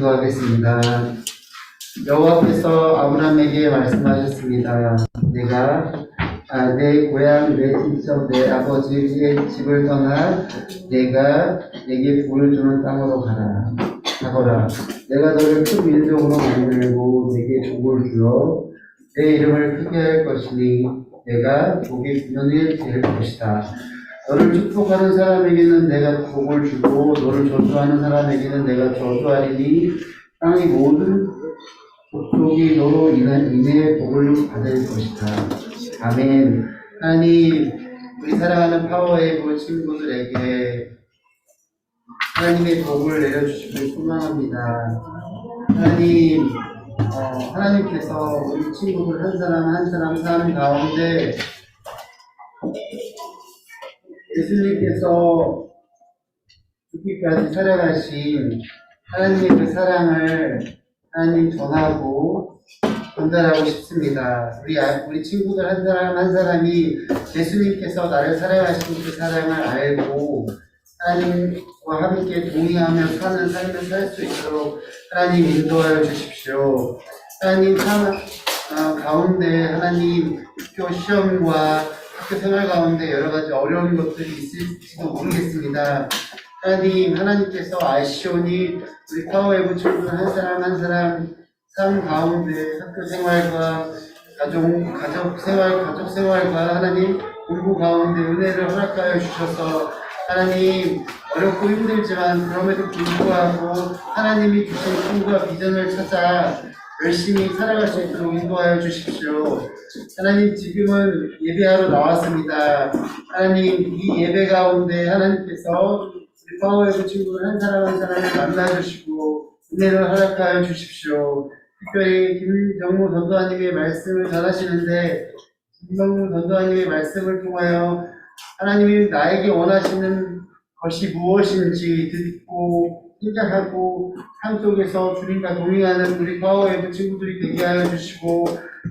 기도하겠습니다. 여호와께서 아브라함에게 말씀하셨습니다. 내가 내 고향, 내 친척, 내 아버지의 집을 떠나 내가 내게 복을 주는 땅으로 가거라. 내가 너를 큰 민족으로 만들고 내게 복을 주어 내 이름을 크게 할 것이니 내가 복이 구원이 될 것이다. 너를 축복하는 사람에게는 내가 복을 주고 너를 저주하는 사람에게는 내가 저주하리니 땅의 모든 족속이 너로 인해 복을 받을 것이다. 아멘. 하나님, 우리 사랑하는 파워웨이브 친구들에게 하나님의 복을 내려주시길 소망합니다. 하나님, 하나님께서 우리 친구들 한 사람 한 사람 삶 가운데 예수님께서 죽기까지 살아가신 하나님의 그 사랑을 하나님 전하고 전달하고 싶습니다. 우리 친구들 한 사람 한 사람이 예수님께서 나를 사랑하신 그 사랑을 알고 하나님과 함께 동의하며 사는 삶을 살 수 있도록 하나님 인도하여 주십시오. 하나님 가운데 하나님 학교 시험과 학교 생활 가운데 여러 가지 어려운 것들이 있을지도 모르겠습니다. 하나님께서 아시오니 우리 파워웨이브 친구들 한 사람 한 사람 삶 가운데 학교 생활과 가족 생활과 하나님 공부 가운데 은혜를 허락하여 주셔서 하나님 어렵고 힘들지만 그럼에도 불구하고 하나님이 주신 꿈과 비전을 찾아 열심히 살아갈 수 있도록 인도하여 주십시오. 하나님, 지금은 예배하러 나왔습니다. 하나님, 이 예배 가운데 하나님께서 우리 파워웨이브 친구들 한 사람 한 사람을 만나주시고 은혜를 허락하여 주십시오. 특별히 김정무 전도사님의 말씀을 전하시는데 김정무 전도사님의 말씀을 통하여 하나님이 나에게 원하시는 것이 무엇인지 듣고 생각하고 삶 속에서 주님과 동행하는 우리 파워웨이브 친구들이 되게 하여 주시고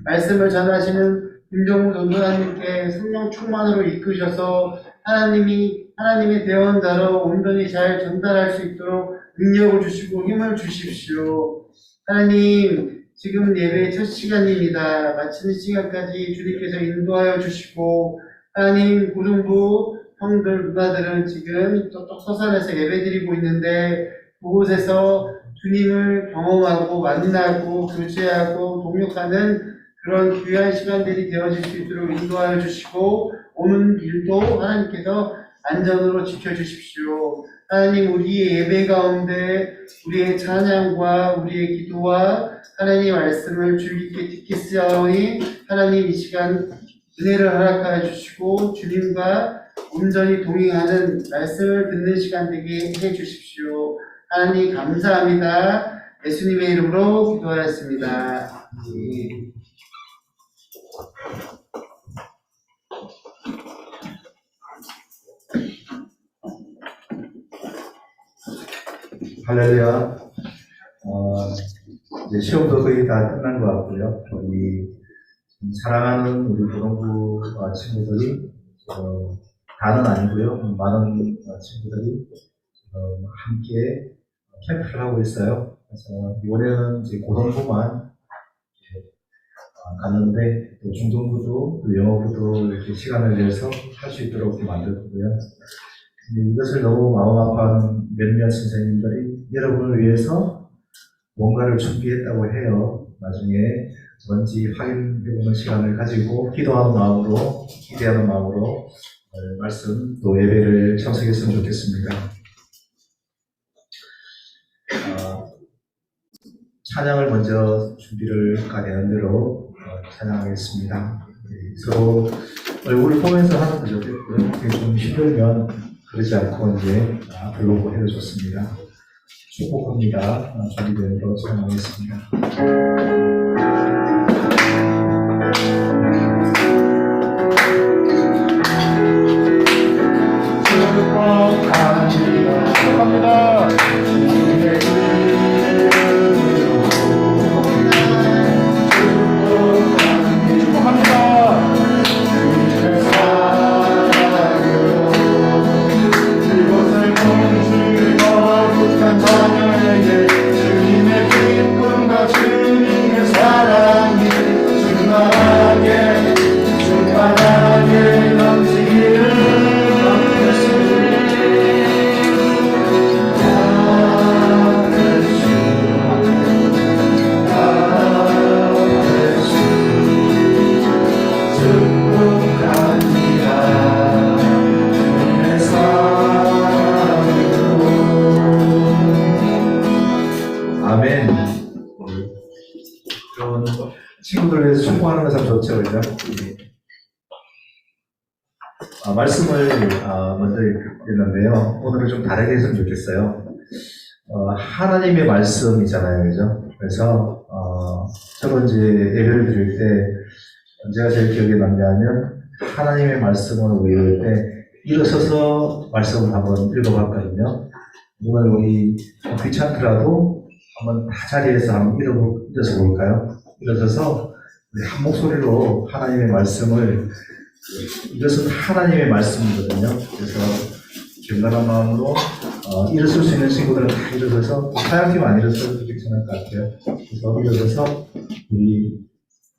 말씀을 전하시는 김정무 전도사님께 성령 충만으로 이끄셔서 하나님의 대언자로 온전히 잘 전달할 수 있도록 능력을 주시고 힘을 주십시오. 하나님, 지금 예배의 첫 시간입니다. 마치는 시간까지 주님께서 인도하여 주시고 하나님, 고등부 형들, 누나들은 지금 저쪽 서산에서 예배드리고 있는데 그곳에서 주님을 경험하고 만나고 교제하고 동역하는 그런 귀한 시간들이 되어질 수 있도록 인도하여 주시고 오는 길도 하나님께서 안전으로 지켜주십시오. 하나님, 우리의 예배 가운데 우리의 찬양과 우리의 기도와 하나님의 말씀을 주의 깊게 듣겠사오니 하나님 이 시간 은혜를 허락하여 주시고 주님과 온전히 동행하는 말씀을 듣는 시간 되게 해 주십시오. 하나님 감사합니다. 예수님의 이름으로 기도하였습니다. 할렐루야. 이제 시험도 거의 다 끝난 것 같고요. 우리 사랑하는 우리 고등부 친구들이 다는 아니고요. 많은 친구들이 함께 캠프를 하고 있어요. 그래서 이번에는 이제 고등부만 갔는데 또 중등부도 또 영어부도 이렇게 시간을 내서 할 수 있도록 만들고요. 근데 이것을 너무 마음 아파하는 몇몇 선생님들이 여러분을 위해서 뭔가를 준비했다고 해요. 나중에 뭔지 확인해보는 시간을 가지고 기도하는 마음으로, 기대하는 마음으로 말씀 또 예배를 참석했으면 좋겠습니다. 찬양을 먼저 준비를 가능한 대로 찬양하겠습니다. 서로 얼굴을 보면서 하는 것도 좋겠고요. 좀 힘들면 그러지 않고 이제 불러고 해도 좋습니다. 축복합니다. 준비된 대로 찬양하겠습니다. 축복합니다. 이곳을 보는 주님과 북한 자녀에게 주님의 순종하는 것은 좋죠, 그죠? 말씀을 먼저 읽는데요. 오늘은 좀 다르게 했으면 좋겠어요. 하나님의 말씀이잖아요, 그죠? 그래서 저도 이제 예배를 드릴 때 언제가 제일 기억에 남냐면 하나님의 말씀을 외울 때 일어서서 말씀을 한번 읽어봤거든요. 오늘 우리 귀찮더라도 한번 다 자리에서 한번 일어서 볼까요? 일어서서 우리 한 목소리로 하나님의 말씀을, 이것은 하나님의 말씀이거든요. 그래서 경건한 마음으로 일어설 수 있는 친구들은 다 일어서서, 사양팀 안 일어서도 괜찮을 것 같아요. 그래서 일어서서 우리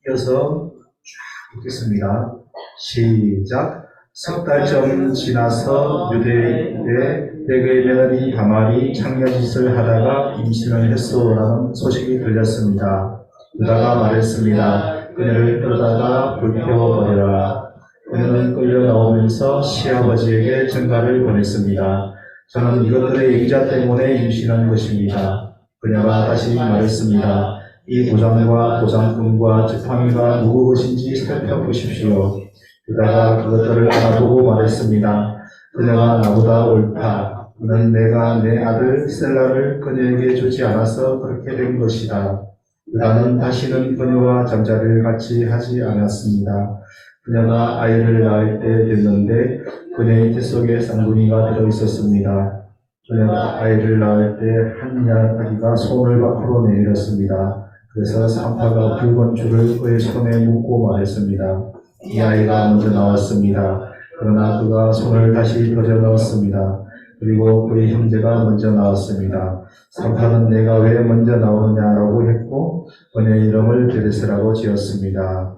이어서 쭉 읽겠습니다. 시작. 석 달쯤 지나서 유대인의 백의 며느리 다말이 창녀짓을 하다가 임신을 했소라는 소식이 들렸습니다. 유다가 말했습니다. 그녀를 끌다가 불태워버려라. 그녀는 끌려 나오면서 시아버지에게 전가를 보냈습니다. 저는 이것들의 얘기자 때문에 임신한 것입니다. 그녀가 다시 말했습니다. 이 도장과 도장꾼과 지팡이가 누구 것인지 살펴보십시오. 유다가 그것들을 알아보고 말했습니다. 그녀가 나보다 옳다. 그는 내가 내 아들 셀라를 그녀에게 주지 않아서 그렇게 된 것이다. 유다는 다시는 그녀와 잠자리를 같이 하지 않았습니다. 그녀가 아이를 낳을 때 됐는데 그녀의 뱃속에 쌍둥이가 들어있었습니다. 그녀가 아이를 낳을 때 한 아기가 손을 밖으로 내밀었습니다. 그래서 산파가 붉은 줄을 그의 손에 묶고 말했습니다. 이 아이가 먼저 나왔습니다. 그러나 그가 손을 다시 거저 넣었습니다. 그리고 그의 형제가 먼저 나왔습니다. 산파는 내가 왜 먼저 나오느냐라고 했고 그녀의 이름을 베레스라고 지었습니다.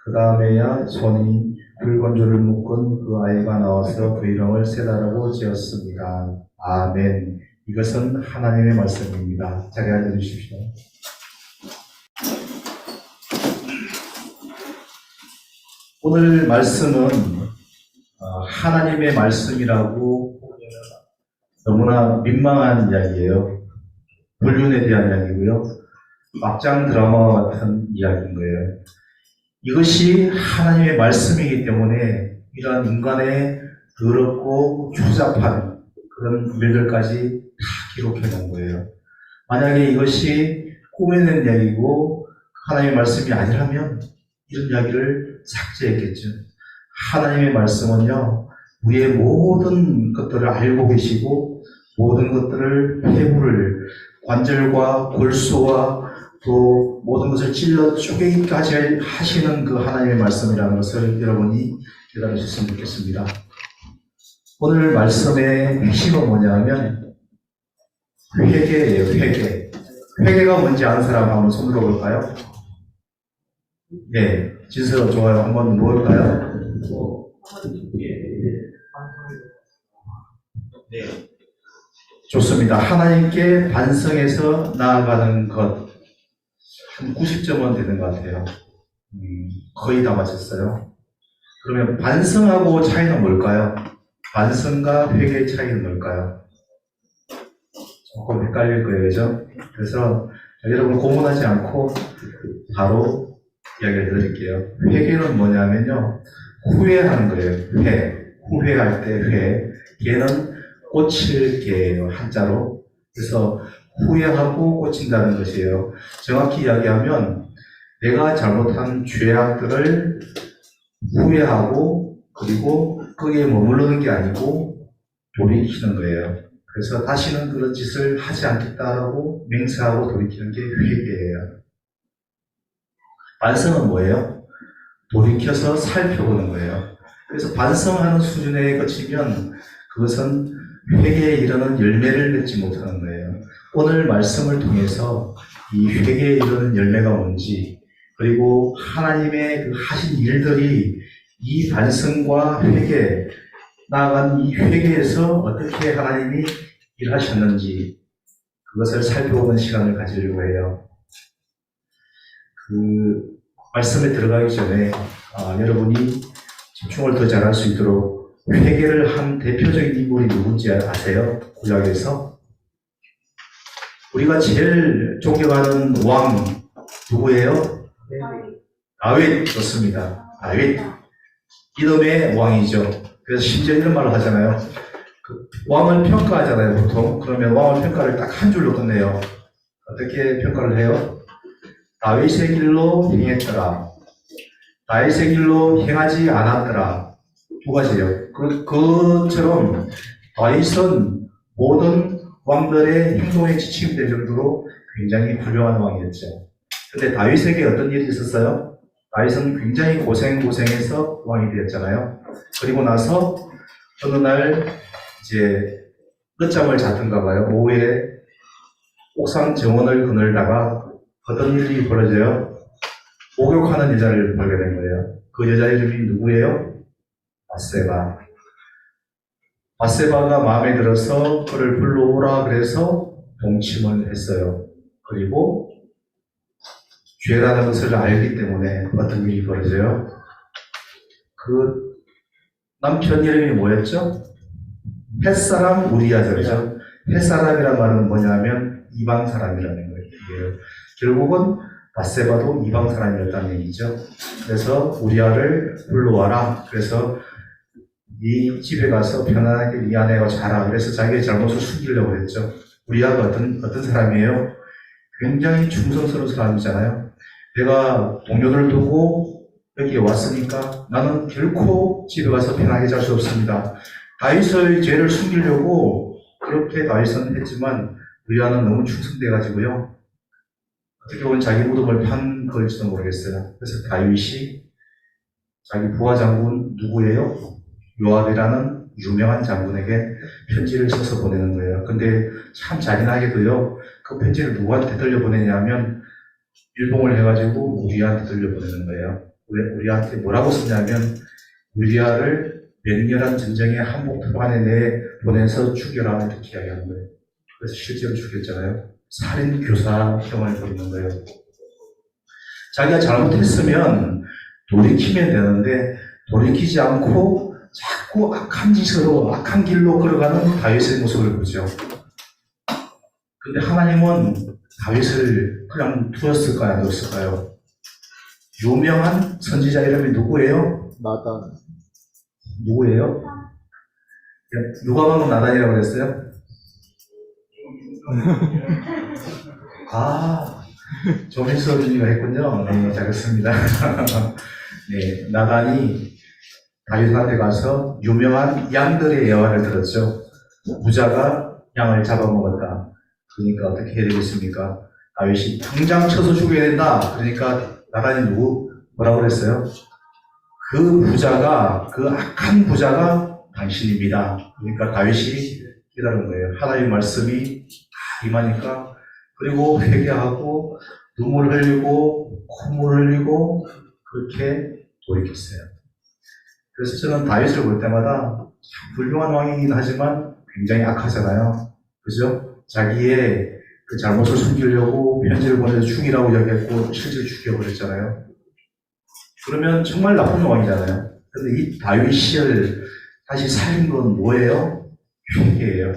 그 다음에야 손이 붉은 줄을 묶은 그 아이가 나와서 그 이름을 세다라고 지었습니다. 아멘. 이것은 하나님의 말씀입니다. 자리에 앉아주십시오. 오늘 말씀은 하나님의 말씀이라고 너무나 민망한 이야기예요. 불륜에 대한 이야기고요. 막장 드라마와 같은 이야기인 거예요. 이것이 하나님의 말씀이기 때문에 이러한 인간의 더럽고 추잡한 그런 일들까지 다 기록해 놓은 거예요. 만약에 이것이 꾸며낸 이야기고 하나님의 말씀이 아니라면 이런 이야기를 삭제했겠죠. 하나님의 말씀은요, 우리의 모든 것들을 알고 계시고 모든 것들을 해부를 관절과 골수와 또 모든 것을 찔러 쪼개기까지 하시는 그 하나님의 말씀이라는 것을 여러분이 깨달으셨으면 좋겠습니다. 오늘 말씀의 핵심은 뭐냐면 회개예요. 회개. 회개가 뭔지 아는 사람 한번 손 들어볼까요? 네, 진서가 좋아요. 한번 누워볼까요? 네, 좋습니다. 하나님께 반성해서 나아가는 것. 한 90점은 되는 것 같아요. 거의 다 맞췄어요. 그러면 반성하고 차이는 뭘까요? 반성과 회개의 차이는 뭘까요? 조금 헷갈릴 거예요, 그죠? 그래서 여러분 고문하지 않고 바로 이야기를 드릴게요. 회개는 뭐냐면요, 후회하는 거예요. 후회할 때 회. 개는 꽂힐 개예요, 한자로. 그래서 후회하고 꽂힌다는 것이에요. 정확히 이야기하면 내가 잘못한 죄악들을 후회하고 그리고 거기에 머무르는 게 아니고 돌이키는 거예요. 그래서 다시는 그런 짓을 하지 않겠다라고 맹세하고 돌이키는 게 회개예요. 반성은 뭐예요? 돌이켜서 살펴보는 거예요. 그래서 반성하는 수준에 거치면 그것은 회개에 이르는 열매를 맺지 못하는 거예요. 오늘 말씀을 통해서 이 회개에 이르는 열매가 뭔지, 그리고 하나님의 그 하신 일들이 이 반성과 회개, 나아간 이 회개에서 어떻게 하나님이 일하셨는지 그것을 살펴보는 시간을 가지려고 해요. 그 말씀에 들어가기 전에 여러분이 집중을 더 잘할 수 있도록 회개를 한 대표적인 인물이 누군지 아세요? 구약에서 우리가 제일 존경하는 왕 누구예요? 다윗 좋습니다. 다윗 이dom의 왕이죠. 그래서 심지어 이런 말을 하잖아요. 그 왕을 평가하잖아요, 보통. 그러면 왕을 평가를 딱 한 줄로 끝내요. 어떻게 평가를 해요? 다윗의 길로 행했더라. 다윗의 길로 행하지 않았더라. 두 가지예요. 그처럼 다윗은 모든 왕들의 행동에 지침이 될 정도로 굉장히 훌륭한 왕이었죠. 근데 다윗에게 어떤 일이 있었어요? 다윗은 굉장히 고생해서 왕이 되었잖아요. 그리고 나서 어느 날 이제 늦잠을 잤던가 봐요. 오후에 옥상 정원을 거닐다가 어떤 일이 벌어져요? 목욕하는 여자를 보게 된 거예요. 그 여자 이름이 누구예요? 바세바. 바세바가 마음에 들어서 그를 불러오라 그래서 동침을 했어요. 그리고 죄라는 것을 알기 때문에 어떤 일이 벌어져요? 그 남편 이름이 뭐였죠? 햇사람 우리아죠. 그죠? 햇사람이란 말은 뭐냐면 이방 사람이라는 거예요. 결국은 바세바도 이방 사람이었다는 얘기죠. 그래서 우리아를 불러와라. 그래서 네 집에 가서 편안하게 네 아내와 자라. 그래서 자기의 잘못을 숨기려고 했죠. 우리아가 어떤 사람이에요? 굉장히 충성스러운 사람이잖아요. 내가 동료들 두고 여기에 왔으니까 나는 결코 집에 가서 편하게 잘 수 없습니다. 다윗의 죄를 숨기려고 그렇게 다윗은 했지만 우리아는 너무 충성돼가지고요. 어떻게 보면 자기 무덤을 판 걸지도 모르겠어요. 그래서 다윗이 자기 부하 장군 누구예요? 요압이라는 유명한 장군에게 편지를 써서 보내는 거예요. 근데 참 잔인하게도요, 그 편지를 누구한테 들려보내냐면 일봉을 해가지고 우리아한테 들려보내는 거예요. 우리아한테 뭐라고 썼냐면 우리아를 맹렬한 전쟁의 한복판 안에 내보내서 죽여라 이렇게 이야기하는 거예요. 그래서 실제로 죽였잖아요. 살인 교사형을 부리는 거예요. 자기가 잘못했으면 돌이키면 되는데 돌이키지 않고 자꾸 악한 짓으로 악한 길로 걸어가는 다윗의 모습을 보죠. 근데 하나님은 다윗을 그냥 두었을까요? 안 두었을까요? 유명한 선지자 이름이 누구예요? 나단. 누구예요? 누가 방금 나단이라고 그랬어요? 아, 조민수 어린이가 했군요. 네, 잘했습니다. 네, 나단이 다윗한테 가서 유명한 양들의 예화를 들었죠. 부자가 양을 잡아먹었다. 그러니까 어떻게 해야 되겠습니까? 다윗이 당장 쳐서 죽여야 된다. 그러니까 나단이 뭐라고 그랬어요? 그 악한 부자가 당신입니다. 그러니까 다윗이 깨달은 거예요. 하나님의 말씀이 다 임하니까, 그리고 회개하고 눈물 흘리고 콧물 흘리고 그렇게 돌이켰어요. 그래서 저는 다윗을 볼 때마다 참 훌륭한 왕이긴 하지만 굉장히 악하잖아요. 그죠? 자기의 그 잘못을 숨기려고 편지를 보내서 죽이라고 이야기했고 실제로 죽여버렸잖아요. 그러면 정말 나쁜 왕이잖아요. 근데 이 다윗을 다시 살린 건 뭐예요? 회개예요.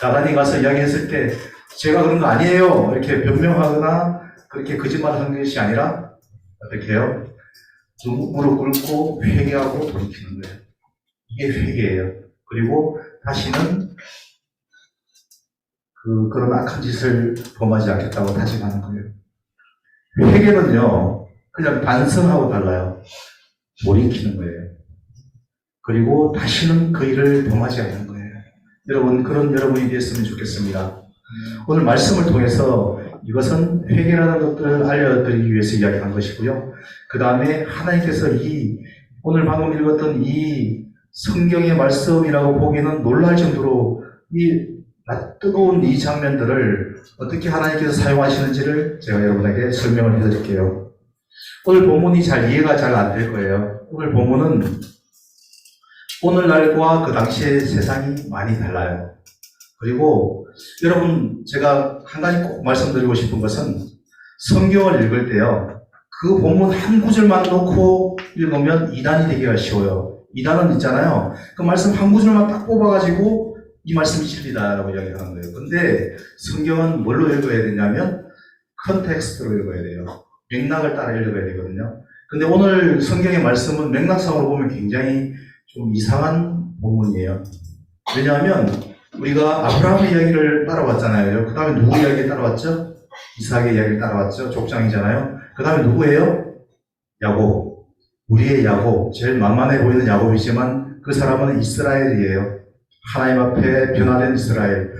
나단이 가서 이야기했을 때 제가 그런 거 아니에요. 이렇게 변명하거나 그렇게 거짓말을 하는 것이 아니라 어떻게 해요? 무릎 꿇고 회개하고 돌이키는 거예요. 이게 회개예요. 그리고 다시는 그런 악한 짓을 범하지 않겠다고 다짐하는 거예요. 회개는요, 그냥 반성하고 달라요. 돌이키는 거예요. 그리고 다시는 그 일을 범하지 않는 거예요. 여러분, 그런 여러분이 되었으면 좋겠습니다. 오늘 말씀을 통해서 이것은 회개라는 것들을 알려드리기 위해서 이야기한 것이고요. 그 다음에 하나님께서 오늘 방금 읽었던 이 성경의 말씀이라고 보기에는 놀랄 정도로 뜨거운 이 장면들을 어떻게 하나님께서 사용하시는지를 제가 여러분에게 설명을 해드릴게요. 오늘 본문이 이해가 잘 안 될 거예요. 오늘 본문은 오늘날과 그 당시의 세상이 많이 달라요. 그리고 여러분, 제가 한 가지 꼭 말씀드리고 싶은 것은 성경을 읽을 때요, 그 본문 한 구절만 놓고 읽으면 이단이 되기가 쉬워요. 이단은 있잖아요. 그 말씀 한 구절만 딱 뽑아가지고 이 말씀이 진리다라고 이야기하는 거예요. 근데 성경은 뭘로 읽어야 되냐면 컨텍스트로 읽어야 돼요. 맥락을 따라 읽어야 되거든요. 근데 오늘 성경의 말씀은 맥락상으로 보면 굉장히 좀 이상한 본문이에요. 왜냐하면 우리가 아브라함 이야기를 따라왔잖아요. 그 다음에 누구 이야기 따라왔죠? 이삭의 이야기를 따라왔죠. 족장이잖아요. 그 다음에 누구예요? 야곱. 우리의 야곱. 제일 만만해 보이는 야곱이지만 그 사람은 이스라엘이에요. 하나님 앞에 변화된 이스라엘.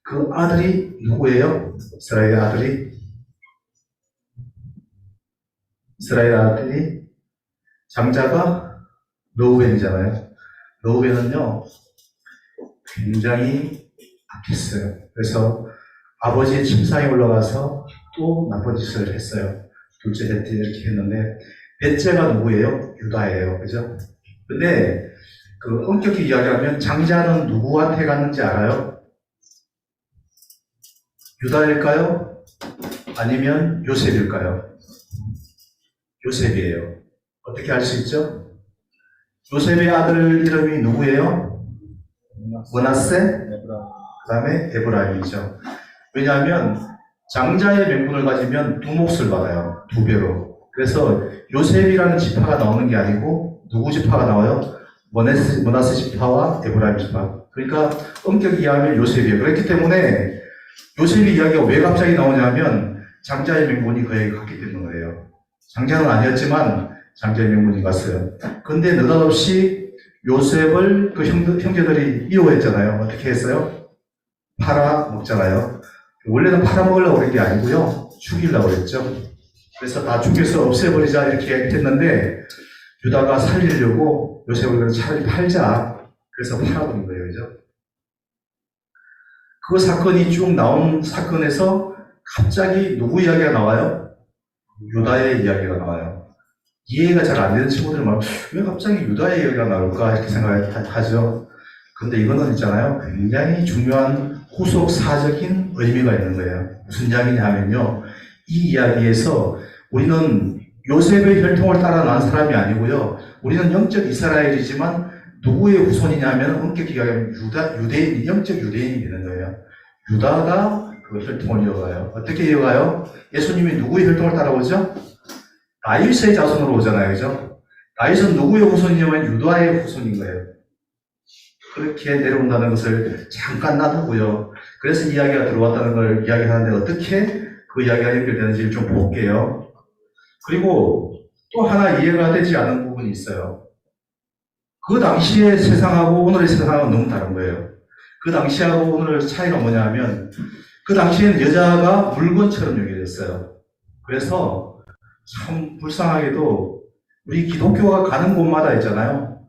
그 아들이 누구예요? 이스라엘 아들이 장자가 르우벤이잖아요. 르우벤은요 굉장히 악했어요. 그래서 아버지의 침상에 올라가서 또 나쁜 짓을 했어요. 둘째 넷째 이렇게 했는데 넷째가 누구예요? 유다예요. 그죠? 근데 그 엄격히 이야기하면 장자는 누구한테 갔는지 알아요? 유다일까요? 아니면 요셉일까요? 요셉이에요. 어떻게 알 수 있죠? 요셉의 아들 이름이 누구예요? 므낫세? 그 다음에 에브라임이죠. 왜냐하면 장자의 명분을 가지면 두 몫을 받아요. 두 배로. 그래서 요셉이라는 지파가 나오는 게 아니고 누구 지파가 나와요? 므낫세 지파와 에브라임 지파. 그러니까 엄격히 이야기하면 요셉이에요. 그렇기 때문에 요셉의 이야기가 왜 갑자기 나오냐면 장자의 명분이 그에게 갔기 때문이에요. 장자는 아니었지만 장자의 명분이 갔어요. 근데 느닷없이 요셉을 그 형제들이 미워했잖아요. 어떻게 했어요? 팔아먹잖아요. 원래는 팔아먹으려고 그런 게 아니고요. 죽이려고 그랬죠. 그래서 다 죽여서 없애버리자 이렇게 했는데 유다가 살리려고 요셉을 차라리 팔자. 그래서 팔아버린 거예요. 그죠? 그 사건이 쭉 나온 사건에서 갑자기 누구 이야기가 나와요? 유다의 이야기가 나와요. 이해가 잘 안 되는 친구들은 막, 왜 갑자기 유다의 이야기가 나올까? 이렇게 생각하죠. 근데 이거는 있잖아요. 굉장히 중요한 후속 사적인 의미가 있는 거예요. 무슨 이야기냐 하면요. 이 이야기에서 우리는 요셉의 혈통을 따라 난 사람이 아니고요. 우리는 영적 이스라엘이지만 누구의 후손이냐 하면 엄격히 이야기하면 유대인, 영적 유대인이 되는 거예요. 유다가 그 혈통을 이어가요. 어떻게 이어가요? 예수님이 누구의 혈통을 따라오죠? 다윗의 자손으로 오잖아요. 그죠? 다윗은 누구의 후손이냐면 유다의 후손인 거예요. 그렇게 내려온다는 것을 잠깐 놔두고요. 그래서 이야기가 들어왔다는 걸 이야기하는데 어떻게 그 이야기가 연결되는지 좀 볼게요. 그리고 또 하나 이해가 되지 않는 부분이 있어요. 그 당시의 세상하고 오늘의 세상은 너무 다른 거예요. 그 당시하고 오늘의 차이가 뭐냐 하면 그 당시에는 여자가 물건처럼 여겨졌어요. 그래서 참 불쌍하게도 우리 기독교가 가는 곳마다 있잖아요.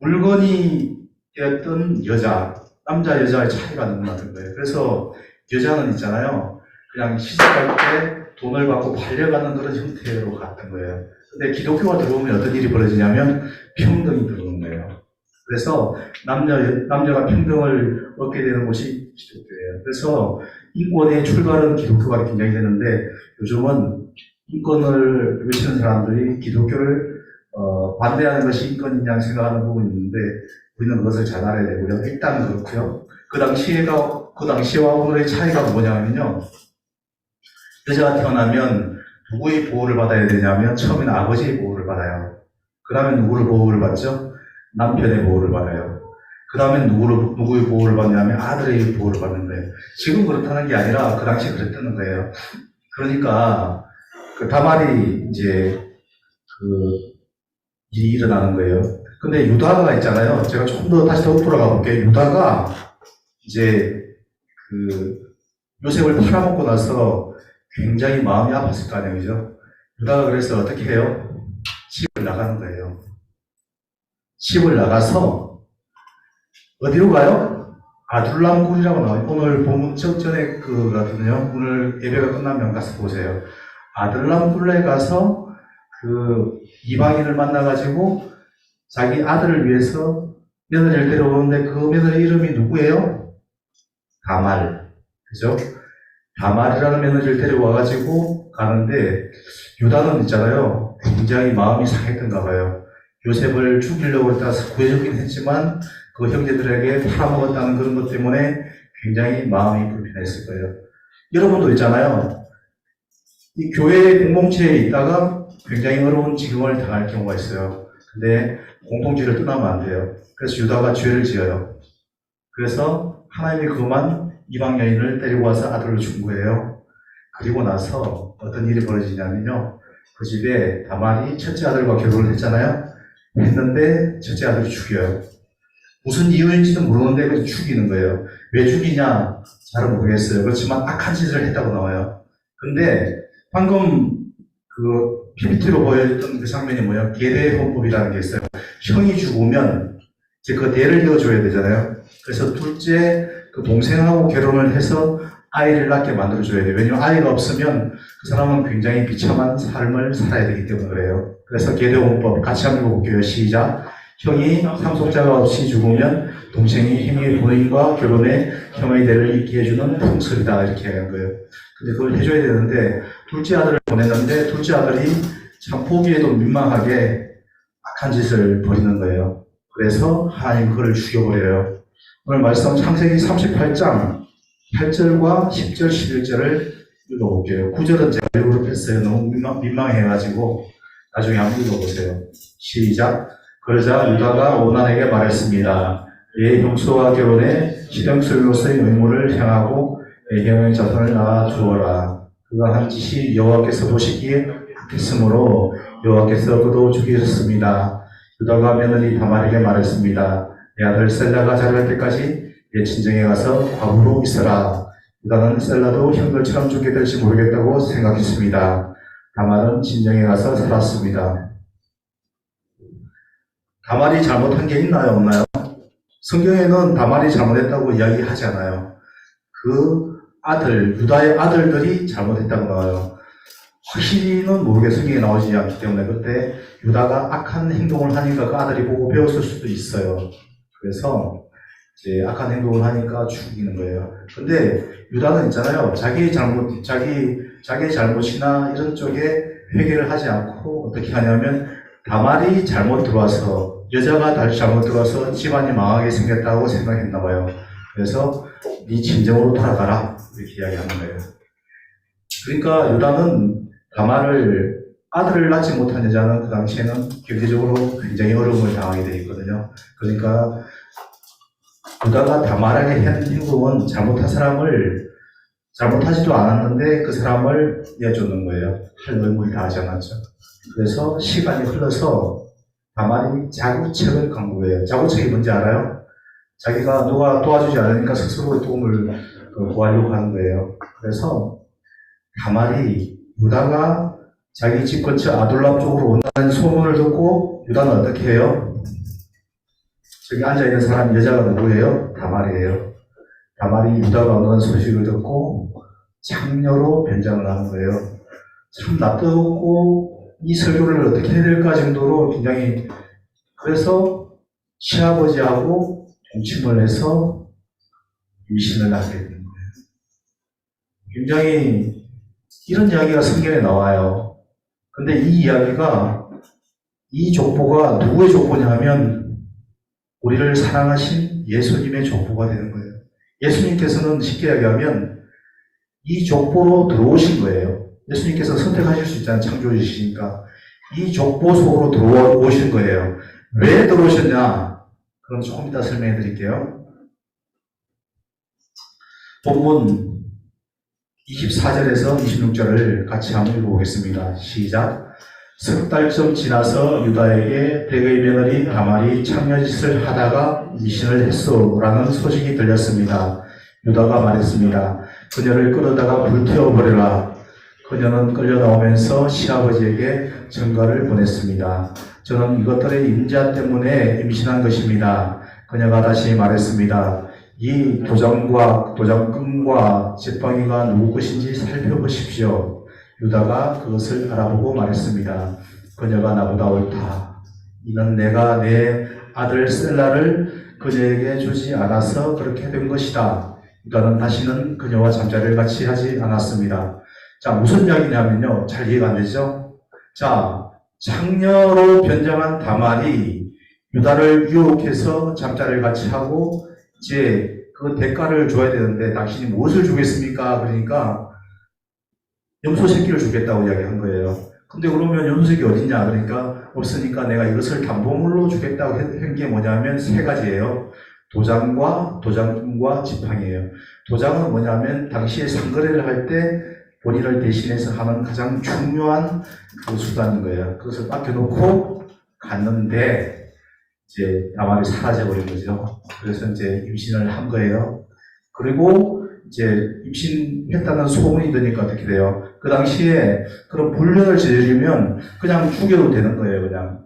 물건이 되었던 여자, 남자 여자의 차이가 너무 나는 거예요. 그래서 여자는 있잖아요. 그냥 시집갈 때 돈을 받고 팔려가는 그런 형태로 갔던 거예요. 근데 기독교가 들어오면 어떤 일이 벌어지냐면 평등이 들어오는 거예요. 그래서 남녀가 평등을 얻게 되는 곳이 기독교예요. 그래서 인권의 출발은 기독교가 굉장히 되는데 요즘은 인권을 외치는 사람들이 기독교를 반대하는 것이 인권이냐 생각하는 부분이 있는데 우리는 그것을 잘 알아야 되고요. 일단 그렇고요. 그 당시와 오늘의 차이가 뭐냐면요. 여자가 태어나면 누구의 보호를 받아야 되냐면 처음에는 아버지의 보호를 받아요. 그 다음에 누구를 보호를 받죠? 남편의 보호를 받아요. 그 다음에 누구의 보호를 받냐면 아들의 보호를 받는데 지금 그렇다는 게 아니라 그 당시에 그랬다는 거예요. 그러니까 그 다말이 이제 일이 일어나는 거예요. 근데 유다가 있잖아요. 제가 조금 더 다시 돌아가 볼게요. 유다가 이제 요셉을 팔아먹고 나서 굉장히 마음이 아팠을 거 아니에요. 그죠? 유다가 그래서 어떻게 해요? 집을 나가는 거예요. 집을 나가서 어디로 가요? 아둘람굴이라고 나와요. 오늘 본문 전에 그거거든요. 오늘 예배가 끝나면 가서 보세요. 아둘람굴에 가서 그 이방인을 만나가지고 자기 아들을 위해서 며느리를 데려오는데 그 며느리 이름이 누구예요? 다말. 그죠? 다말이라는 며느리를 데려와가지고 가는데 유다는 있잖아요. 굉장히 마음이 상했던가 봐요. 요셉을 죽이려고 했다 구해주긴 했지만 그 형제들에게 팔아먹었다는 그런 것 때문에 굉장히 마음이 불편했을 거예요. 여러분도 있잖아요. 이 교회 공동체에 있다가 굉장히 어려운 지경을 당할 경우가 있어요. 근데 공통지를 떠나면 안 돼요. 그래서 유다가 죄를 지어요. 그래서 하나님이 그만 이방 여인을 데리고 와서 아들을 준 거예요. 그리고 나서 어떤 일이 벌어지냐면요. 그 집에 다말이 첫째 아들과 결혼을 했잖아요. 했는데 첫째 아들을 죽여요. 무슨 이유인지도 모르는데 그냥 죽이는 거예요. 왜 죽이냐? 잘 모르겠어요. 그렇지만 악한 짓을 했다고 나와요. 근데 방금 그 PPT로 보여줬던 그 장면이 뭐예요? 계대 헌법이라는 게 있어요. 형이 죽으면 이제 그 대를 이어줘야 되잖아요. 그래서 둘째 그 동생하고 결혼을 해서 아이를 낳게 만들어줘야 돼요. 왜냐면 아이가 없으면 그 사람은 굉장히 비참한 삶을 살아야 되기 때문에 그래요. 그래서 계대헌법 같이 한번 읽어볼게요. 시작. 형이 상속자가 없이 죽으면 동생이 형의 부인과 결혼해 형의 대를 잇게 해주는 풍습이다 이렇게 하는 거예요. 근데 그걸 해줘야 되는데 둘째 아들을 보냈는데 둘째 아들이 참 보기에도 민망하게 악한 짓을 벌이는 거예요. 그래서 하나님 그를 죽여버려요. 오늘 말씀 창세기 38장 8절과 10절, 11절을 읽어볼게요. 9절은 제가 일부러 뺐어요. 너무 민망해가지고 나중에 한번 읽어보세요. 시작. 그러자 유다가 오난에게 말했습니다. 내 형수와 결혼해 시령술로서의 의무를 행하고 내 형의 자손을 낳아 주어라. 그가 한 짓이 여호와께서 보시기에 악했으므로 여호와께서 그도 죽이셨습니다. 유다가 며느리 다말에게 말했습니다. 내 아들 셀라가 자랄 때까지 내 친정에 가서 과부로 있어라. 유다는 셀라도 형들처럼 죽게 될지 모르겠다고 생각했습니다. 다말은 친정에 가서 살았습니다. 다말이 잘못한 게 있나요, 없나요? 성경에는 다말이 잘못했다고 이야기하지 않아요. 그 아들, 유다의 아들들이 잘못했다고 나와요. 확실히는 모르게 성경에 나오지 않기 때문에 그때 유다가 악한 행동을 하니까 그 아들이 보고 배웠을 수도 있어요. 그래서 이제 악한 행동을 하니까 죽이는 거예요. 근데 유다는 있잖아요. 자기의 잘못이나 이런 쪽에 회개를 하지 않고 어떻게 하냐면 다말이 잘못 들어와서 여자가 잘못 들어와서 집안이 망하게 생겼다고 생각했나 봐요. 그래서 네 친정으로 돌아가라 이렇게 이야기하는 거예요. 그러니까 유다는 다말을 아들을 낳지 못한 여자는 그 당시에는 경제적으로 굉장히 어려움을 당하게 되어 있거든요. 그러니까 유다가 다말에게 한 행동은 잘못한 사람을 잘못하지도 않았는데 그 사람을 내어주는 거예요. 할 의무를 다하지 않았죠. 그래서 시간이 흘러서 다말이 자구책을 강구해요. 자구책이 뭔지 알아요? 자기가 누가 도와주지 않으니까 스스로 도움을 구하려고 하는 거예요. 그래서 다말이 유다가 자기 집 근처 아둘람 쪽으로 온다는 소문을 듣고 유다는 어떻게 해요? 저기 앉아있는 사람 여자가 누구예요? 다말이에요. 다말이 유다가 온다는 소식을 듣고 장녀로 변장을 하는 거예요. 참 납득 없고 이 설교를 어떻게 해야 될까 정도로 굉장히 그래서 시아버지하고 동침을 해서 임신을 하게 되는 거예요. 굉장히 이런 이야기가 성경에 나와요. 근데 이 이야기가 이 족보가 누구의 족보냐 하면 우리를 사랑하신 예수님의 족보가 되는 거예요. 예수님께서는 쉽게 이야기하면 이 족보로 들어오신 거예요. 예수님께서 선택하실 수 있잖아요. 창조주시니까. 이 족보 속으로 들어오신 거예요. 왜 들어오셨냐? 그럼 조금 이따 설명해 드릴게요. 본문 24절에서 26절을 같이 한번 읽어보겠습니다. 시작. 석 달쯤 지나서 유다에게 대의 며느리 다말이 창녀짓을 하다가 임신을 했소라는 소식이 들렸습니다. 유다가 말했습니다. 그녀를 끌어다가 불태워버려라. 그녀는 끌려 나오면서 시아버지에게 전가를 보냈습니다. 저는 이것들의 임자 때문에 임신한 것입니다. 그녀가 다시 말했습니다. 이 도장끈과 지팡이가 누구 것인지 살펴보십시오. 유다가 그것을 알아보고 말했습니다. 그녀가 나보다 옳다. 이는 내가 내 아들 셀라를 그녀에게 주지 않아서 그렇게 된 것이다. 유다는 다시는 그녀와 잠자리를 같이 하지 않았습니다. 자, 무슨 이야기냐면요. 잘 이해가 안 되죠? 자, 창녀로 변장한 다말이 유다를 유혹해서 잠자리를 같이 하고 이제 그 대가를 줘야 되는데 당신이 무엇을 주겠습니까? 그러니까 염소 새끼를 주겠다고 이야기한 거예요. 근데 그러면 연수익이 어딨냐? 그러니까 없으니까 내가 이것을 담보물로 주겠다고 한 게 뭐냐면 세 가지예요. 도장과 도장과 지팡이에요. 도장은 뭐냐면 당시에 상거래를 할 때 본인을 대신해서 하는 가장 중요한 그 수단인 거예요. 그것을 맡겨놓고 갔는데 이제 나만이 사라져버린 거죠. 그래서 이제 임신을 한 거예요. 그리고 이제 임신했다는 소문이 드니까 어떻게 돼요? 그 당시에 그런 불륜을 저지르면 그냥 죽여도 되는 거예요, 그냥.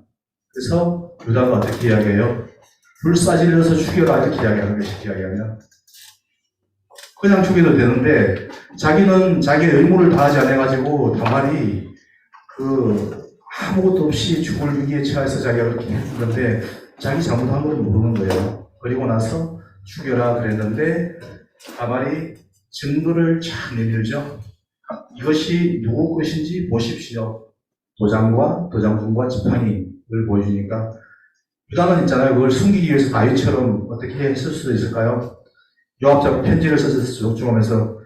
그래서 유다가 어떻게 이야기해요? 불사질러서 죽여라, 이렇게 이야기하는 것이 이야기하면. 그냥 죽여도 되는데, 자기는 자기의 의무를 다하지 않아가지고, 다말이 아무것도 없이 죽을 위기에 처해서 자기가 그렇게 했는데, 자기 잘못한 걸 모르는 거예요. 그리고 나서 죽여라 그랬는데, 다말이 증거를 쫙 내밀죠. 이것이 누구 것인지 보십시오. 도장과 도장군과 지팡이를 보여주니까 유다는 있잖아요. 그걸 숨기기 위해서 다윗처럼 어떻게 했을 수도 있을까요? 요압자가 편지를 써서 족중하면서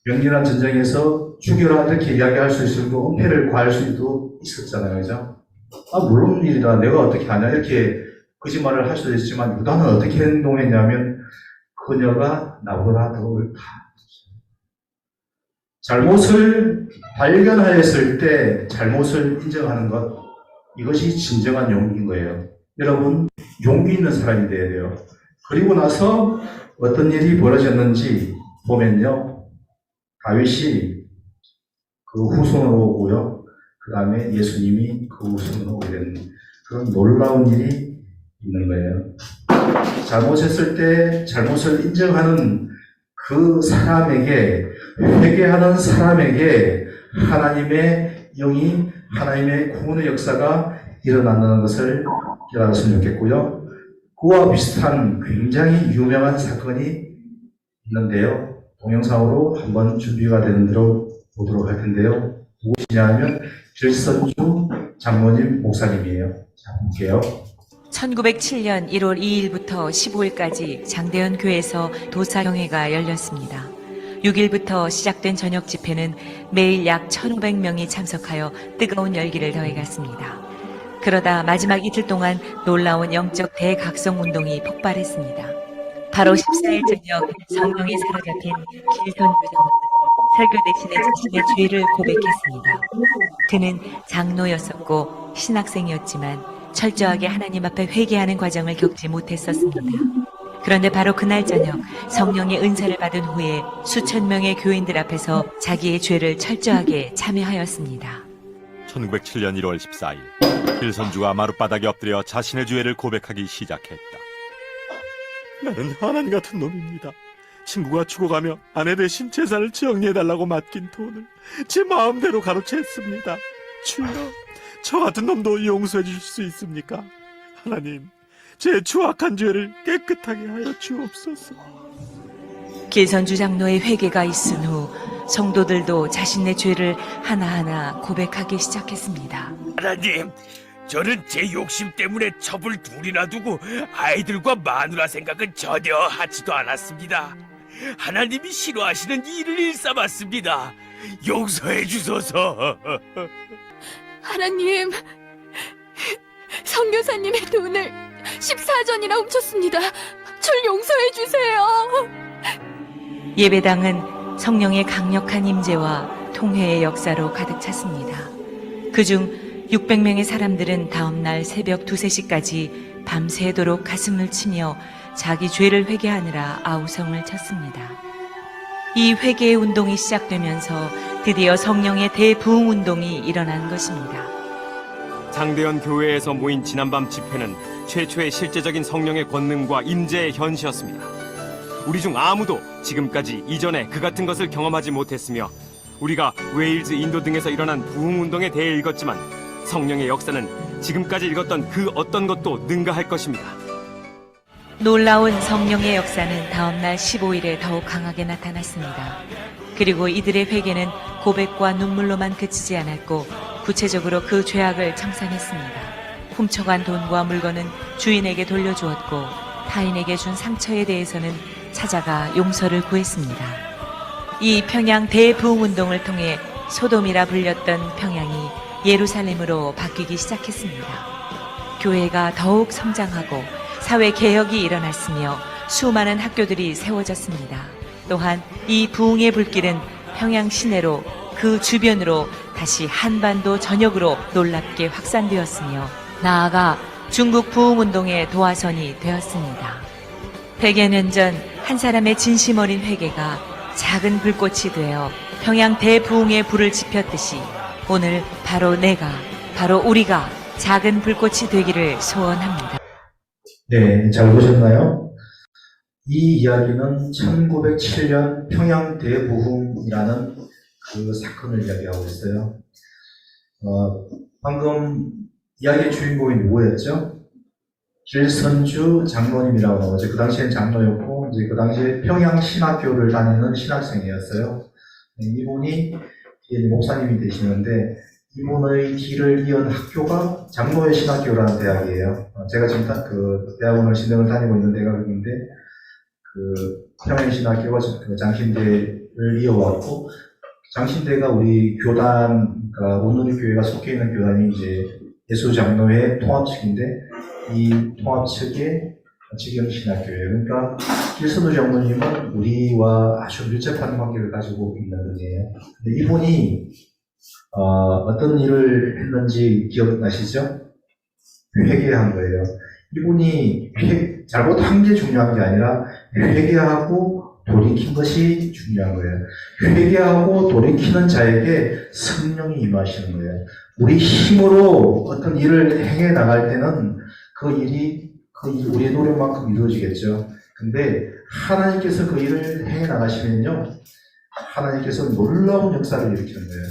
명렬한 전쟁에서 죽여라 이렇게 이야기할 수 있고 은폐를 구할 수도 있었잖아요. 그죠? 물론 일이다. 내가 어떻게 하냐 이렇게 거짓말을 할 수도 있지만 유다는 어떻게 행동했냐면 그녀가 나보다 더 옳다. 잘못을 발견하였을 때 잘못을 인정하는 것, 이것이 진정한 용기인 거예요. 여러분, 용기 있는 사람이 돼야 돼요. 그리고 나서 어떤 일이 벌어졌는지 보면요. 다윗이 그 후손으로 오고요. 그 다음에 예수님이 그 후손으로 오게 되는 그런 놀라운 일이 있는 거예요. 잘못했을 때 잘못을 인정하는 그 사람에게, 회개하는 사람에게 하나님의 영이, 하나님의 구원의 역사가 일어난다는 것을 깨달았으면 좋겠고요. 그와 비슷한 굉장히 유명한 사건이 있는데요. 동영상으로 한번 준비가 되는 대로 보도록 할 텐데요. 누구시냐 하면 길선주 장로님 목사님이에요. 자, 볼게요. 1907년 1월 2일부터 15일까지 장대현 교회에서 도사경회가 열렸습니다. 6일부터 시작된 저녁 집회는 매일 약 1,500명이 참석하여 뜨거운 열기를 더해갔습니다. 그러다 마지막 이틀 동안 놀라운 영적 대각성 운동이 폭발했습니다. 바로 14일 저녁 성령이 사로잡힌 길선 교장은 설교 대신에 자신의 죄를 고백했습니다. 그는 장로였었고 신학생이었지만 철저하게 하나님 앞에 회개하는 과정을 겪지 못했었습니다. 그런데 바로 그날 저녁 성령의 은사를 받은 후에 수천 명의 교인들 앞에서 자기의 죄를 철저하게 참회하였습니다. 1907년 1월 14일 길선주가 마룻바닥에 엎드려 자신의 죄를 고백하기 시작했다. 나는 하나님 같은 놈입니다. 친구가 죽어가며 아내 대신 재산을 정리해달라고 맡긴 돈을 제 마음대로 가로챘습니다. 주여, 저 같은 놈도 용서해 주실 수 있습니까? 하나님, 제 추악한 죄를 깨끗하게 하여 주옵소서. 길선주 장로의 회개가 있은 후 성도들도 자신의 죄를 하나하나 고백하기 시작했습니다. 하나님, 저는 제 욕심 때문에 첩을 둘이나 두고 아이들과 마누라 생각은 전혀 하지도 않았습니다. 하나님이 싫어하시는 일을 일삼았습니다. 용서해 주소서. 하나님, 성교사님의 돈을 14전이나 훔쳤습니다. 절 용서해 주세요. 예배당은 성령의 강력한 임재와 통회의 역사로 가득 찼습니다. 그중 600명의 사람들은 다음날 새벽 2, 3시까지 밤새도록 가슴을 치며 자기 죄를 회개하느라 아우성을 쳤습니다. 이 회개의 운동이 시작되면서 드디어 성령의 대부흥 운동이 일어난 것입니다. 장대현 교회에서 모인 지난밤 집회는 최초의 실제적인 성령의 권능과 임재의 현시였습니다. 우리 중 아무도 지금까지 이전에 그 같은 것을 경험하지 못했으며 우리가 웨일즈, 인도 등에서 일어난 부흥 운동에 대해 읽었지만 성령의 역사는 지금까지 읽었던 그 어떤 것도 능가할 것입니다. 놀라운 성령의 역사는 다음날 15일에 더욱 강하게 나타났습니다. 그리고 이들의 회개는 고백과 눈물로만 그치지 않았고 구체적으로 그 죄악을 청산했습니다. 훔쳐간 돈과 물건은 주인에게 돌려주었고 타인에게 준 상처에 대해서는 찾아가 용서를 구했습니다. 이 평양 대부흥 운동을 통해 소돔이라 불렸던 평양이 예루살렘으로 바뀌기 시작했습니다. 교회가 더욱 성장하고 사회 개혁이 일어났으며 수많은 학교들이 세워졌습니다. 또한 이 부흥의 불길은 평양 시내로 그 주변으로 다시 한반도 전역으로 놀랍게 확산되었으며 나아가 중국 부흥운동의 도화선이 되었습니다. 100여 년 전 한 사람의 진심 어린 회개가 작은 불꽃이 되어 평양 대부흥의 불을 지폈듯이 오늘 바로 우리가 작은 불꽃이 되기를 소원합니다. 네, 잘 보셨나요? 이 이야기는 1907년 평양 대부흥이라는 그 사건을 이야기하고 있어요. 방금 이야기의 주인공이 누구였죠? 길선주 장로님이라고 나오죠. 그 당시엔 장로였고, 이제 그 당시에 평양 신학교를 다니는 신학생이었어요. 이분이 목사님이 되시는데, 이분의 길을 이은 학교가 장로의 신학교라는 대학이에요. 제가 지금 그 대학원을 신학을 다니고 있는 대학인데, 그 평양 신학교가 그 장신대를 이어왔고, 장신대가 우리 교단, 그러니까 온누리교회가 속해 있는 교단이 이제 예수장로회 통합측인데, 이 통합측의 직영신학교예요. 그러니까 길선우 장로님은 우리와 아주 밀접한 관계를 가지고 있는 분이에요. 근데 이분이 어떤 일을 했는지 기억나시죠? 회개한 거예요. 이분이 잘못한 게 중요한 게 아니라 회개하고 돌이킨 것이 중요한 거예요. 회개하고 돌이키는 자에게 성령이 임하시는 거예요. 우리 힘으로 어떤 일을 행해 나갈 때는 그 일이 우리의 노력만큼 이루어지겠죠. 근데 하나님께서 그 일을 행해 나가시면요, 하나님께서 놀라운 역사를 일으키는 거예요.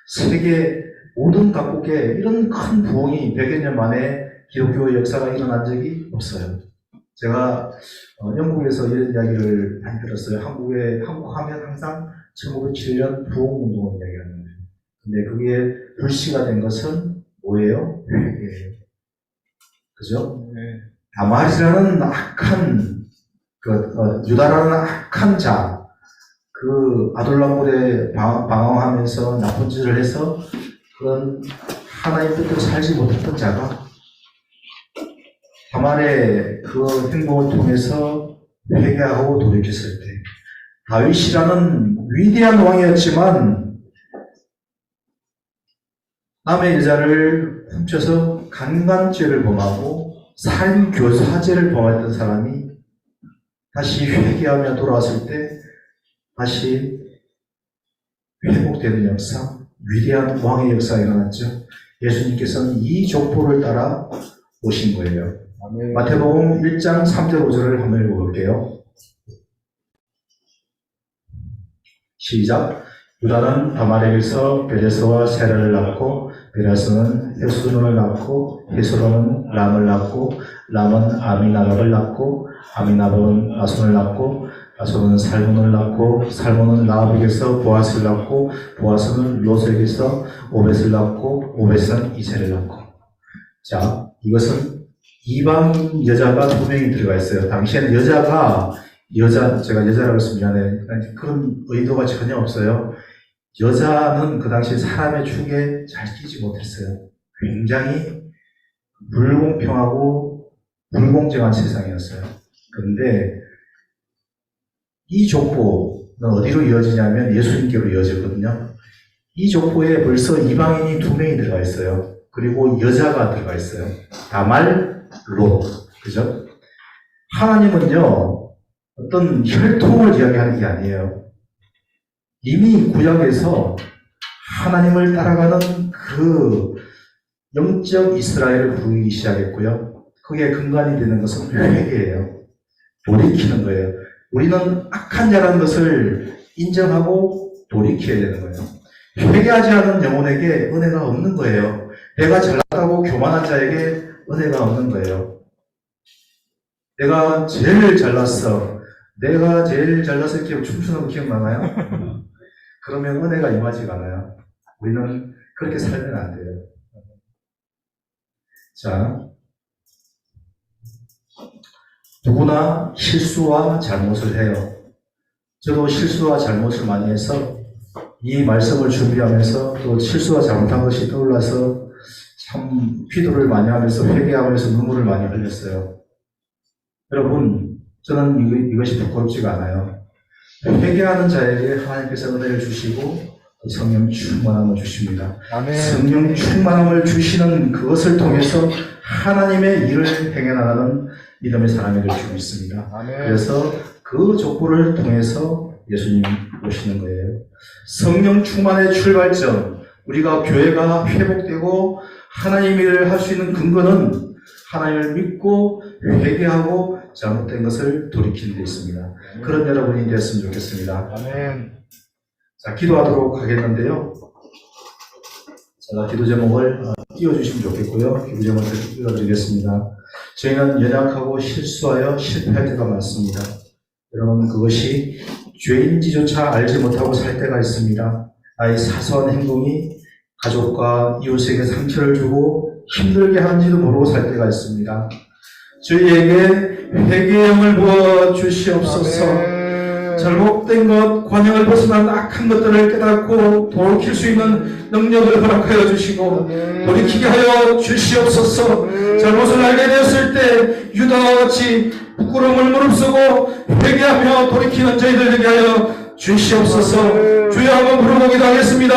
세계 모든 각국에 이런 큰 부흥이 100여 년 만에 기독교의 역사가 일어난 적이 없어요. 제가 영국에서 이런 이야기를 많이 들었어요. 한국 하면 항상 1907년 부흥운동을 이야기하는 거예요. 근데 그게 불씨가 된 것은 뭐예요? 회개예요. 그죠? 다말이라는 악한, 유다라는 악한 자, 그 아둘람물에 방황하면서 나쁜 짓을 해서 그런 하나님 뜻대로 살지 못했던 자가 다말의 그 행동을 통해서 회개하고 돌이켰을 때, 다윗이라는 위대한 왕이었지만 남의 여자를 훔쳐서 강간죄를 범하고 살인교사죄를 범했던 사람이 다시 회개하며 돌아왔을 때 다시 회복되는 역사, 위대한 왕의 역사가 일어났죠. 예수님께서는 이 족보를 따라 오신 거예요. 마태복음 1장 3절 5절을 한번 읽어볼게요. 시작. 유다는 다말에게서 베레스와 세라를 낳고, 베레스는 헤스론을 낳고, 헤스론은 람을 낳고, 람은 아미나답을 낳고, 아미나답은 나손을 낳고, 나손은 살몬을 낳고, 살몬은 라합에게서 보아스를 낳고, 보아스는 롯에게서 오벳을 낳고, 오벳은 이세를 낳고. 자, 이것은 이방 여자가 2명이 들어가 있어요. 당시에는 제가 여자라고 했으면 미안해. 그런 의도가 전혀 없어요. 여자는 그 당시 사람의 축에 잘 끼지 못했어요. 굉장히 불공평하고 불공정한 세상이었어요. 그런데 이 족보는 어디로 이어지냐면 예수님께로 이어지거든요. 이 족보에 벌써 이방인이 2명이 들어가 있어요. 그리고 여자가 들어가 있어요. 다말, 롯. 그죠? 하나님은요, 어떤 혈통을 이야기하는 게 아니에요. 이미 구약에서 하나님을 따라가는 그 영적 이스라엘을 부르기 시작했고요. 그게 근간이 되는 것은 회개예요. 돌이키는 거예요. 우리는 악한 자라는 것을 인정하고 돌이켜야 되는 거예요. 회개하지 않은 영혼에게 은혜가 없는 거예요. 내가 잘났다고 교만한 자에게 은혜가 없는 거예요. 내가 제일 잘났어. 내가 제일 잘났을 때 춤추는 거 기억나나요? 그러면 은혜가 임하지가 않아요. 우리는 그렇게 살면 안 돼요. 자, 누구나 실수와 잘못을 해요. 저도 실수와 잘못을 많이 해서 이 말씀을 준비하면서 또 실수와 잘못한 것이 떠올라서 참 기도를 많이 하면서 회개하면서 눈물을 많이 흘렸어요. 여러분, 저는 이것이 부끄럽지가 않아요. 회개하는 자에게 하나님께서 은혜를 주시고 성령 충만함을 주십니다. 성령 충만함을 주시는 그것을 통해서 하나님의 일을 행해 나가는 믿음의 사람이 될 수 있습니다. 그래서 그 족보를 통해서 예수님이 오시는 거예요. 성령 충만의 출발점, 우리가 교회가 회복되고 하나님 일을 할 수 있는 근거는 하나님을 믿고 회개하고 잘못된 것을 돌이키는 데 있습니다. 그런 여러분이 되었으면 좋겠습니다. 자, 기도하도록 하겠는데요. 제가 기도 제목을 띄워주시면 좋겠고요. 기도 제목을 띄워드리겠습니다. 저희는 연약하고 실수하여 실패할 때가 많습니다. 여러분, 그것이 죄인지조차 알지 못하고 살 때가 있습니다. 나의 사소한 행동이 가족과 이웃에게 상처를 주고 힘들게 하는지도 모르고 살 때가 있습니다. 저희에게 회개의 영을 부어 주시옵소서. 잘못된 것, 관영을 벗어난 악한 것들을 깨닫고 돌이킬 수 있는 능력을 허락하여 주시고 돌이키게 하여 주시옵소서. 잘못을 알게 되었을 때 유다와 같이 부끄러움을 무릅쓰고 회개하며 돌이키는 저희들 되게 하여 주시옵소서. 주여 한번 부르기도 하겠습니다.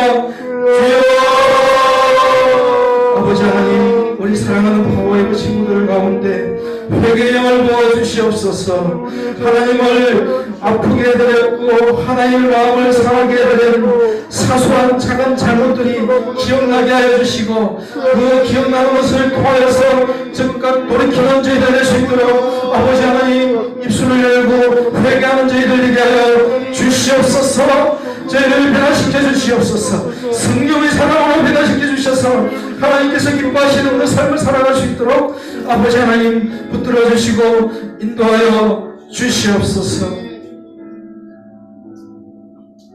주여, 아버지 하나님, 우리 사랑하는 파워웨이브 친구들 가운데 회개의 영을 부어주시옵소서. 하나님을 아프게 해드렸고 하나님의 마음을 상하게 해드린 사소한 작은 잘못들이 기억나게 하여 주시고 그 기억나는 것을 통하여서 즉각 돌이키는 저희들 될 수 있도록 아버지 하나님 입술을 열고 회개하는 저희들 되게 하여 주시옵소서. 저희를 변화시켜 주시옵소서. 성령의 사랑으로 변화시켜 주셔서 하나님께서 기뻐하시는 그 삶을 살아갈 수 있도록 아버지 하나님 붙들어 주시고 인도하여 주시옵소서.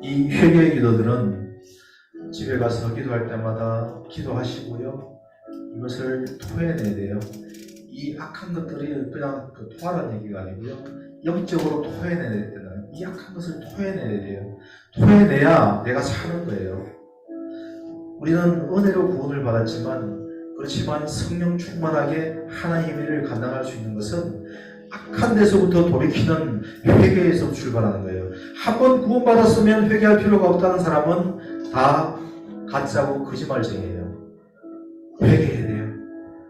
이 회개의 기도들은 집에 가서 기도할 때마다 기도하시고요. 이것을 토해내야 돼요. 이 악한 것들이 그냥 토하라는 얘기가 아니고요. 영적으로 토해내야 되는 이 악한 것을 토해내야 돼요. 토해내야 내가 사는 거예요. 우리는 은혜로 구원을 받았지만 그렇지만 성령 충만하게 하나님의 일을 감당할 수 있는 것은 악한 데서부터 돌이키는 회개에서 출발하는 거예요. 한번 구원받았으면 회개할 필요가 없다는 사람은 다 가짜고 거짓말쟁이에요. 회개해야 돼요.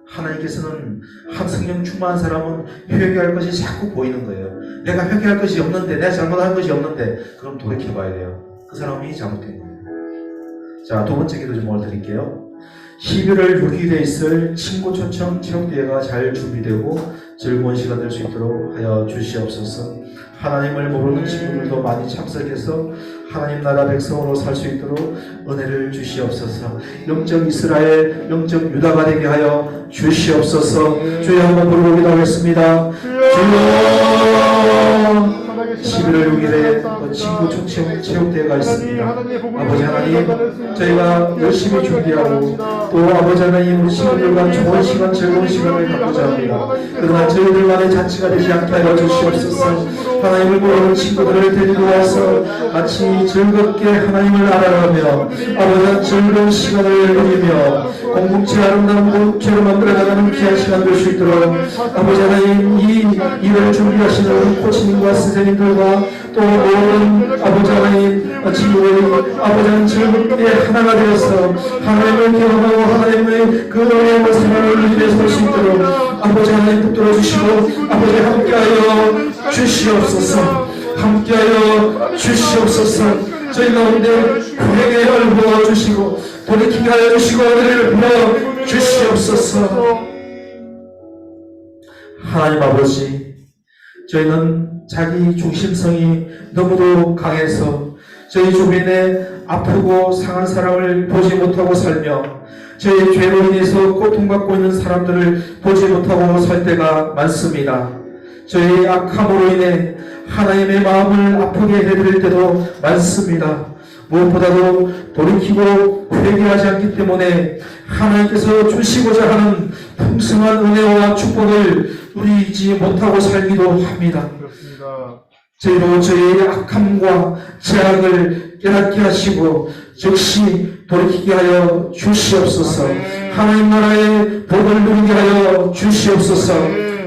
하나님께서는 한 성령 충만한 사람은 회개할 것이 자꾸 보이는 거예요. 내가 회개할 것이 없는데, 내가 잘못한 것이 없는데, 그럼 돌이켜봐야 돼요. 그 사람이 잘못된 거예요. 자, 두 번째 기도 제목을 드릴게요. 11월 6일에 있을 친구 초청 체육대회가 잘 준비되고 즐거운 시간 될 수 있도록 하여 주시옵소서. 하나님을 모르는 친구들도 많이 참석해서 하나님 나라 백성으로 살 수 있도록 은혜를 주시옵소서. 영적 이스라엘, 영적 유다가 되게 하여 주시옵소서. 주여 한번 부르기도 하겠습니다. 주여, 11월 6일에 친구 초청 체육대회가 있습니다. 아버지 하나님, 저희가 열심히 준비하고 또 아버지 하나님 우리 친구들과 좋은 시간, 즐거운 시간을 갖고자 합니다. 그러나 저희들만의 자치가 되지 않게 하여 주시옵소서. 하나님을 모르는 친구들을 데리고 와서 같이 즐겁게 하나님을 알아가며 아버지 즐거운 시간을 누리며 공동체 아름다운 공동체로 만들어가는 귀한 시간 될 수 있도록 아버지 하나님 이 일을 준비하시는 코치님과 선생님들과 또 모든 아버지 하나님 친구들이 아버지 하나님 즐겁게 하나가 되어서 하나님을 기억하고 하나님의 그 노래의 생활을 누리며 살 수 있도록 아버지 하나님 붙들어 주시고 아버지 함께하여 주시옵소서. 함께하여 주시옵소서. 저희 가운데 회개의 영을 부어주시고 돌이키게 하여 주시고 은혜를 부어 주시옵소서. 하나님 아버지, 저희는 자기 중심성이 너무도 강해서 저희 주변에 아프고 상한 사람을 보지 못하고 살며 저희 죄로 인해서 고통받고 있는 사람들을 보지 못하고 살 때가 많습니다. 저희 악함으로 인해 하나님의 마음을 아프게 해드릴 때도 많습니다. 무엇보다도 돌이키고 회개하지 않기 때문에 하나님께서 주시고자 하는 풍성한 은혜와 축복을 누리지 못하고 살기도 합니다. 저희로 저희의 악함과 죄악을 깨닫게 하시고 즉시 돌이키게 하여 주시옵소서. 하나님 나라의 복을 누리게 하여 주시옵소서.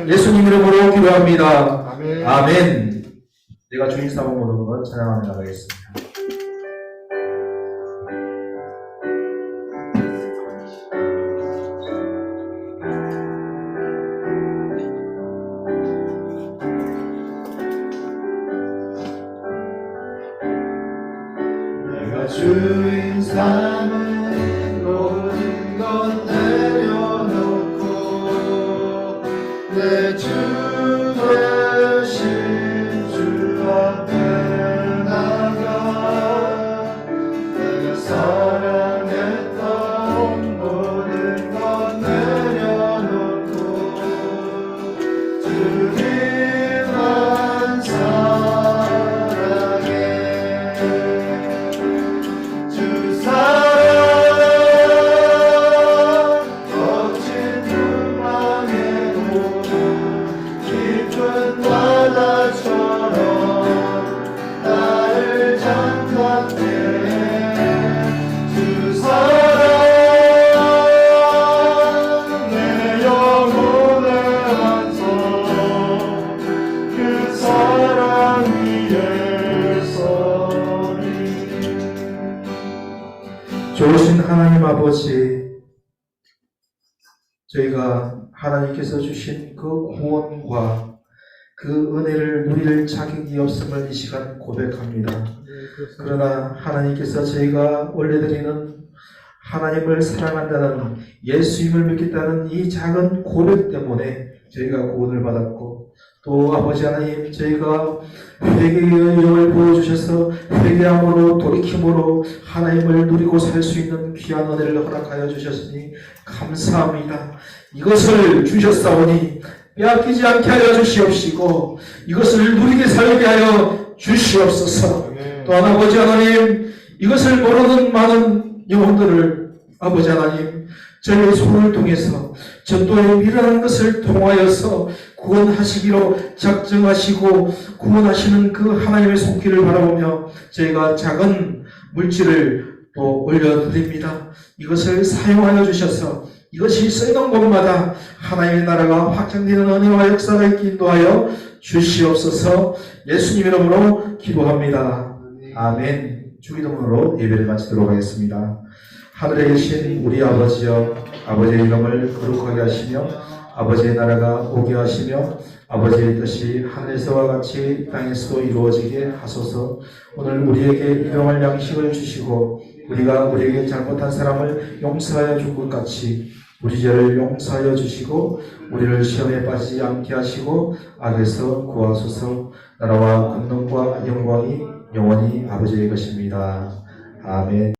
예수님 이름으로 기도합니다. 아멘. 내가 주인 삼아 모든 것 찬양하며 나가겠습니다. 내가 주인 삼은 모든 것 내려놓고 내 주 대신 주 앞에 나가 내가 사랑했던 모든 것 내려놓고 주님만 사랑해 주 사랑 거친 눈망에도 깊은 바다처럼 나를 장갑해 주 사랑 내 영혼의 완성 그 사랑 위에 서리. 좋으신 하나님 아버지, 저희가 하나님께서 주신 그 구원과 그 은혜를 누릴 자격이 없음을 이 시간 고백합니다. 그러나 하나님께서 저희가 올려드리는 하나님을 사랑한다는 예수님을 믿겠다는 이 작은 고백 때문에 저희가 구원을 받았고, 또 아버지 하나님, 저희가 회개의 영을 보여주셔서 회개함으로 돌이킴으로 하나님을 누리고 살 수 있는 귀한 은혜를 허락하여 주셨으니 감사합니다. 이것을 주셨사오니 빼앗기지 않게 하여 주시옵시고 이것을 누리게 살게 하여 주시옵소서. 또한 아버지 하나님, 이것을 모르는 많은 영혼들을 아버지 하나님, 저희의 손을 통해서 전도에 미련한 것을 통하여서 구원하시기로 작정하시고 구원하시는 그 하나님의 손길을 바라보며 저희가 작은 물질을 또 올려드립니다. 이것을 사용하여 주셔서 이것이 쓰이는 곳마다 하나님의 나라가 확장되는 은혜와 역사가 있게 인도하여 주시옵소서. 예수님 이름으로 기도합니다. 아멘. 주기도문으로 예배를 마치도록 하겠습니다. 하늘에 계신 우리 아버지여, 아버지의 이름을 거룩하게 하시며 아버지의 나라가 오게 하시며 아버지의 뜻이 하늘에서와 같이 땅에서도 이루어지게 하소서. 오늘 우리에게 일용할 양식을 주시고 우리가 우리에게 잘못한 사람을 용서하여 준 것 같이 우리 죄를 용서하여 주시고 우리를 시험에 빠지지 않게 하시고 악에서 구하소서. 나라와 권능과 영광이 영원히 아버지의 것입니다. 아멘.